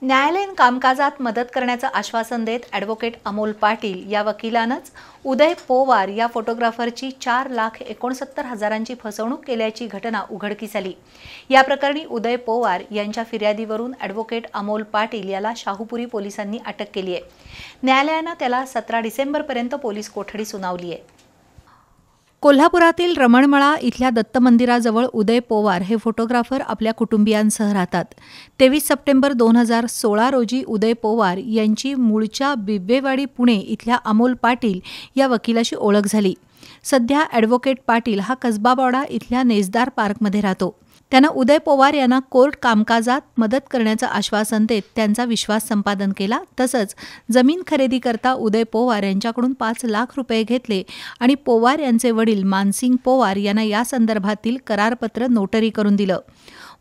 न्यायालयीन कामकाजात मदत करण्याचं आश्वासन देत ॲडव्होकेट अमोल पाटील या वकिलानंच उदय पोवार या फोटोग्राफरची 4,69,000ची फसवणूक केल्याची घटना उघडकीस आली। या प्रकरणी उदय पोवार यांच्या फिर्यादीवरून ॲडव्होकेट अमोल पाटील याला शाहूपुरी पोलिसांनी अटक केली आहे। न्यायालयानं त्याला 17 डिसेंबरपर्यंत पोलीस कोठडी सुनावली आहे। कोल्हापुरातील रमणमळा इथल्या दत्त मंदिराजवळ उदय पोवार हे फोटोग्राफर आपल्या कुटुंबियांसह राहतात। 23 सप्टेंबर 2016 रोजी उदय पोवार यांची मूळच्या बिब्वेवाडी पुणे इथल्या अमोल पाटील या वकिलाशी ओळख झाली। सध्या ॲडव्होकेट पाटील हा कसबावाडा इथल्या नेसदार पार्कमध्ये राहतो। त्यानं उदय पोवार यांना कोर्ट कामकाजात मदत करण्याचं आश्वासन देत त्यांचा विश्वास संपादन केला। तसंच जमीन खरेदीकरता उदय पोवार यांच्याकडून 5 लाख रुपये घेतले आणि पोवार यांचे वडील मानसिंग पोवार यांना या संदर्भातील करारपत्र नोटरी करून दिलं।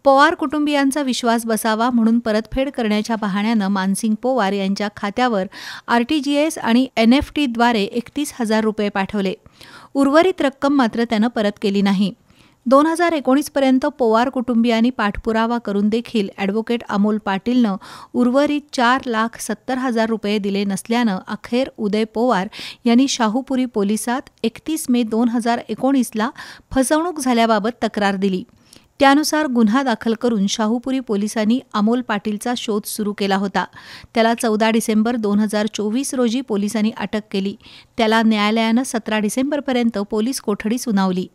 पोवार कुटुंबियांचा विश्वास बसावा म्हणून परतफेड करण्याच्या बहाण्यानं मानसिंग पोवार यांच्या खात्यावर RTGS आणि NFTद्वारे 31,000 रुपये पाठवले। उर्वरित रक्कम मात्र त्यानं परत केली नाही। 2019 पर्यंत पोवार कुटुंबियांनी पाठपुरावा करून देखील ॲडव्होकेट अमोल पाटीलनं उर्वरित 4,70,000 रुपये दिले नसल्यानं अखेर उदय पोवार यांनी शाहूपुरी पोलिसात 31 मे 2019ला फसवणूक झाल्याबाबत तक्रार दिली। त्यानुसार गुन्हा दाखल करून शाहूपुरी पोलिसांनी अमोल पाटीलचा शोध सुरू केला होता। त्याला 14 डिसेंबर 2024 रोजी पोलिसांनी अटक केली। त्याला न्यायालयानं 17 डिसेंबरपर्यंत पोलीस कोठडी सुनावली।